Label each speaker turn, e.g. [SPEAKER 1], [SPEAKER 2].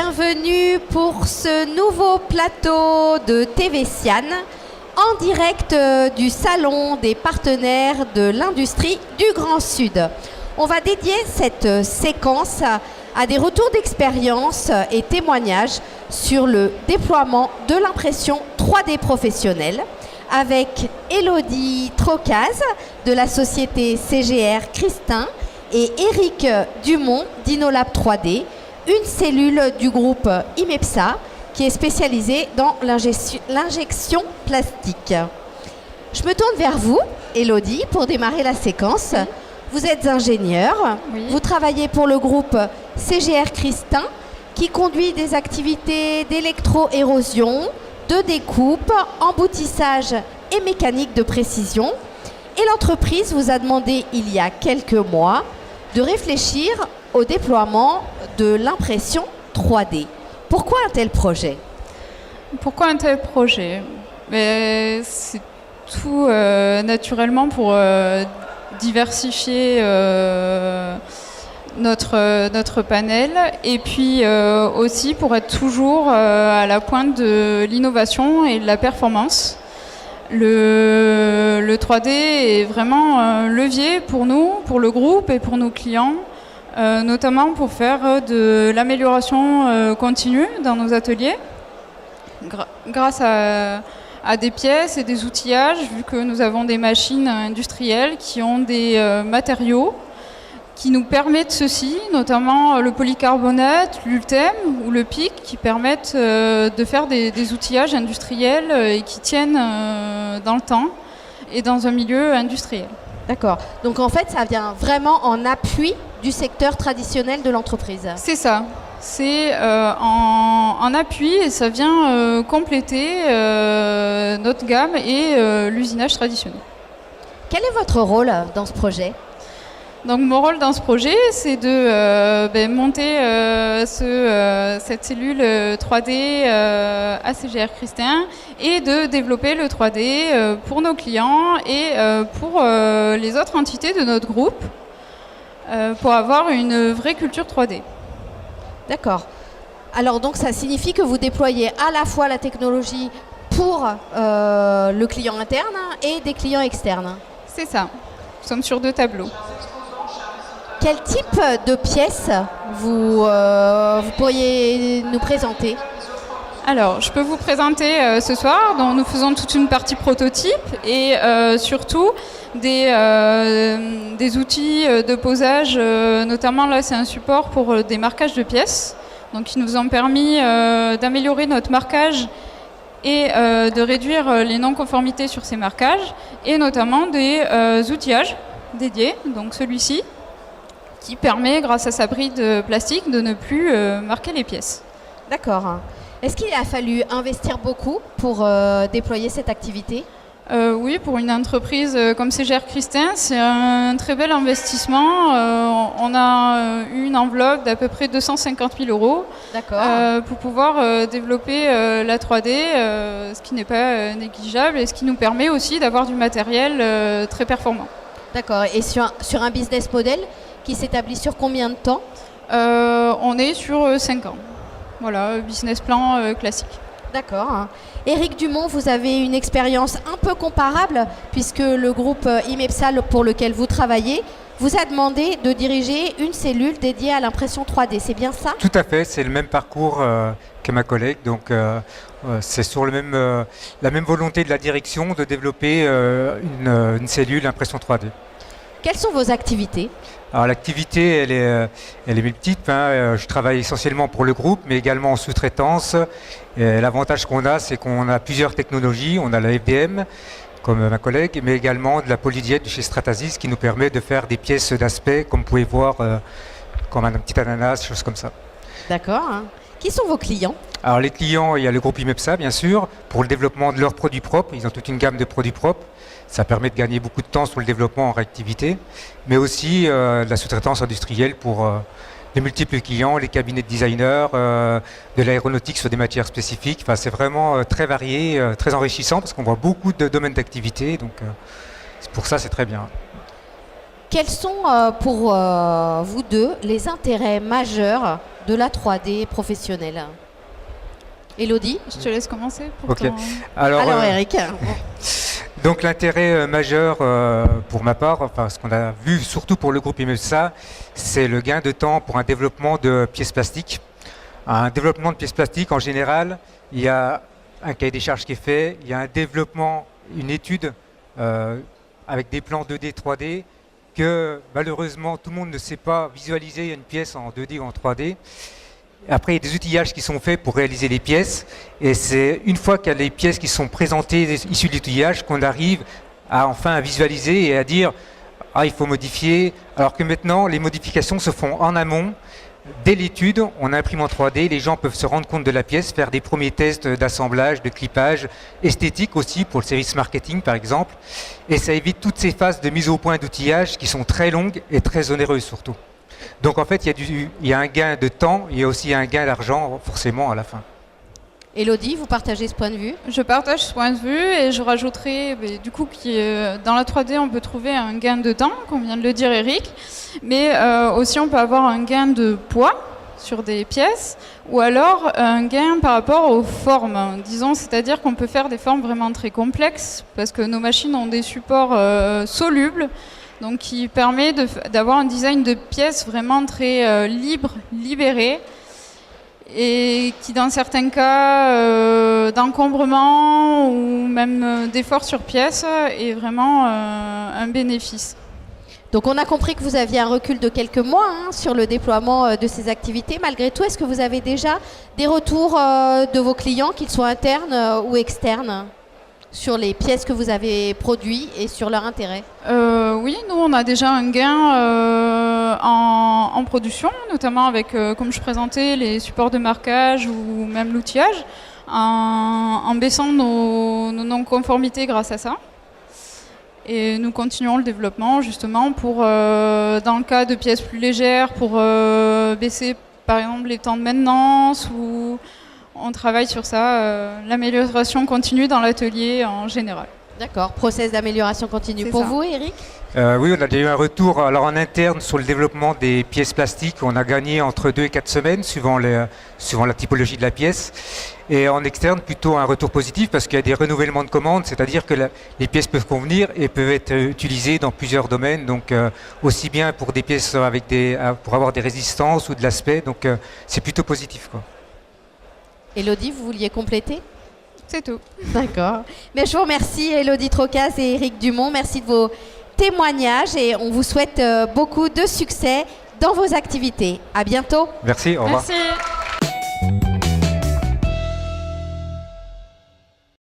[SPEAKER 1] Bienvenue pour ce nouveau plateau de TV Sian en direct du Salon des partenaires de l'industrie du Grand Sud. On va dédier cette séquence à des retours d'expérience et témoignages sur le déploiement de l'impression 3D professionnelle avec Élodie Trocaz de la société CGR Christin et Éric Dumont d'Inolab 3D, une cellule du groupe IMEPSA qui est spécialisée dans l'injection plastique. Je me tourne vers vous, Élodie, pour démarrer la séquence. Oui. Vous êtes ingénieur, oui. Vous travaillez pour le groupe CGR Christin qui conduit des activités d'électro-érosion, de découpe, emboutissage et mécanique de précision. Et l'entreprise vous a demandé il y a quelques mois de réfléchir au déploiement de l'impression 3D. Pourquoi un tel projet ?
[SPEAKER 2] Pourquoi un tel projet ? C'est tout naturellement pour diversifier notre panel et puis aussi pour être toujours à la pointe de l'innovation et de la performance. Le 3D est vraiment un levier pour nous, pour le groupe et pour nos clients, notamment pour faire de l'amélioration continue dans nos ateliers grâce à des pièces et des outillages, vu que nous avons des machines industrielles qui ont des matériaux qui nous permettent ceci, notamment le polycarbonate, l'ULTEM ou le PIC, qui permettent de faire des outillages industriels et qui tiennent dans le temps et dans un milieu industriel.
[SPEAKER 1] D'accord. Donc en fait, ça vient vraiment en appui du secteur traditionnel de l'entreprise.
[SPEAKER 2] C'est ça. C'est en appui et ça vient compléter notre gamme et l'usinage traditionnel.
[SPEAKER 1] Quel est votre rôle dans ce projet ?
[SPEAKER 2] Donc mon rôle dans ce projet, c'est de monter cette cellule 3D à CGR Christin et de développer le 3D pour nos clients et pour les autres entités de notre groupe pour avoir une vraie culture 3D.
[SPEAKER 1] D'accord. Alors donc ça signifie que vous déployez à la fois la technologie pour le client interne et des clients externes.
[SPEAKER 2] C'est ça. Nous sommes sur 2 tableaux.
[SPEAKER 1] Quel type de pièces vous pourriez nous présenter ?
[SPEAKER 2] Alors, je peux vous présenter ce soir, dont nous faisons toute une partie prototype et surtout des outils de posage, notamment là c'est un support pour des marquages de pièces, donc qui nous ont permis d'améliorer notre marquage et de réduire les non-conformités sur ces marquages, et notamment des outillages dédiés, donc celui-ci, qui permet, grâce à sa bride plastique, de ne plus marquer les pièces.
[SPEAKER 1] D'accord. Est-ce qu'il a fallu investir beaucoup pour déployer cette activité ?
[SPEAKER 2] Oui, pour une entreprise comme CGR Christin, c'est un très bel investissement. On a eu une enveloppe d'à peu près 250 000 € pour pouvoir développer la 3D, ce qui n'est pas négligeable et ce qui nous permet aussi d'avoir du matériel très performant.
[SPEAKER 1] D'accord. Et sur un business model qui s'établit sur combien de temps ?
[SPEAKER 2] On est sur 5 ans. Voilà, business plan classique.
[SPEAKER 1] D'accord. Éric Dumont, vous avez une expérience un peu comparable puisque le groupe IMEPSA pour lequel vous travaillez vous a demandé de diriger une cellule dédiée à l'impression 3D. C'est bien ça ?
[SPEAKER 3] Tout à fait, c'est le même parcours que ma collègue. Donc c'est sur la même volonté de la direction de développer une cellule impression 3D.
[SPEAKER 1] Quelles sont vos activités ?
[SPEAKER 3] Alors l'activité, elle est multiple. Je travaille essentiellement pour le groupe, mais également en sous-traitance. Et l'avantage qu'on a, c'est qu'on a plusieurs technologies. On a la FDM, comme ma collègue, mais également de la polydiète de chez Stratasys, qui nous permet de faire des pièces d'aspect, comme vous pouvez voir, comme un petit ananas, choses comme ça.
[SPEAKER 1] D'accord. Qui sont vos clients ?
[SPEAKER 3] Alors les clients, il y a le groupe IMEPSA, bien sûr, pour le développement de leurs produits propres. Ils ont toute une gamme de produits propres. Ça permet de gagner beaucoup de temps sur le développement en réactivité, mais aussi de la sous-traitance industrielle pour les multiples clients, les cabinets de designers, de l'aéronautique sur des matières spécifiques. Enfin, c'est vraiment très varié, très enrichissant parce qu'on voit beaucoup de domaines d'activité. Donc, pour ça, c'est très bien.
[SPEAKER 1] Quels sont pour vous deux les intérêts majeurs de la 3D professionnelle. Élodie?
[SPEAKER 2] Je te laisse commencer pour
[SPEAKER 3] Ok.
[SPEAKER 2] ton...
[SPEAKER 1] Alors Eric.
[SPEAKER 3] Donc l'intérêt majeur pour ma part, enfin ce qu'on a vu surtout pour le groupe IMEPSA, c'est le gain de temps pour un développement de pièces plastiques. Un développement de pièces plastiques, en général, il y a un cahier des charges qui est fait, il y a un développement, une étude avec des plans 2D, 3D, que malheureusement tout le monde ne sait pas visualiser une pièce en 2D ou en 3D. Après, il y a des outillages qui sont faits pour réaliser les pièces, et c'est une fois qu'il y a les pièces qui sont présentées issues de l'outillage qu'on arrive à enfin à visualiser et à dire ah, il faut modifier, alors que maintenant les modifications se font en amont. Dès l'étude, on imprime en 3D, les gens peuvent se rendre compte de la pièce, faire des premiers tests d'assemblage, de clippage, esthétique aussi pour le service marketing par exemple, et ça évite toutes ces phases de mise au point d'outillage qui sont très longues et très onéreuses surtout. Donc en fait, il y a un gain de temps, il y a aussi un gain d'argent forcément à la fin.
[SPEAKER 1] Élodie, vous partagez ce point de vue?
[SPEAKER 2] Je partage ce point de vue et je rajouterai du coup que dans la 3D on peut trouver un gain de temps, comme vient de le dire Eric, mais aussi on peut avoir un gain de poids sur des pièces ou alors un gain par rapport aux formes, disons, c'est-à-dire qu'on peut faire des formes vraiment très complexes parce que nos machines ont des supports solubles, donc qui permet d'avoir un design de pièces vraiment très libre, libéré, et qui dans certains cas d'encombrement ou même d'effort sur pièce est vraiment un bénéfice.
[SPEAKER 1] Donc on a compris que vous aviez un recul de quelques mois sur le déploiement de ces activités. Malgré tout, est-ce que vous avez déjà des retours de vos clients, qu'ils soient internes ou externes, sur les pièces que vous avez produites et sur leur intérêt?
[SPEAKER 2] Oui, nous on a déjà un gain en production, notamment avec, comme je présentais, les supports de marquage ou même l'outillage, en baissant nos non-conformités grâce à ça. Et nous continuons le développement justement pour, dans le cas de pièces plus légères, pour baisser par exemple les temps de maintenance, ou on travaille sur ça, l'amélioration continue dans l'atelier en général.
[SPEAKER 1] D'accord, process d'amélioration continue.
[SPEAKER 2] C'est
[SPEAKER 1] Pour
[SPEAKER 2] ça.
[SPEAKER 1] vous, Eric?
[SPEAKER 3] Oui, on a déjà eu un retour alors en interne sur le développement des pièces plastiques. On a gagné entre 2 et 4 semaines suivant la typologie de la pièce. Et en externe, plutôt un retour positif parce qu'il y a des renouvellements de commandes, c'est-à-dire que les pièces peuvent convenir et peuvent être utilisées dans plusieurs domaines. Donc aussi bien pour des pièces pour avoir des résistances ou de l'aspect. Donc c'est plutôt positif, quoi.
[SPEAKER 1] Élodie, vous vouliez compléter?
[SPEAKER 2] C'est tout.
[SPEAKER 1] D'accord. Mais je vous remercie, Élodie Trocaz et Eric Dumont. Merci de vos témoignages et on vous souhaite beaucoup de succès dans vos activités. À bientôt.
[SPEAKER 3] Merci, au revoir.
[SPEAKER 2] Merci.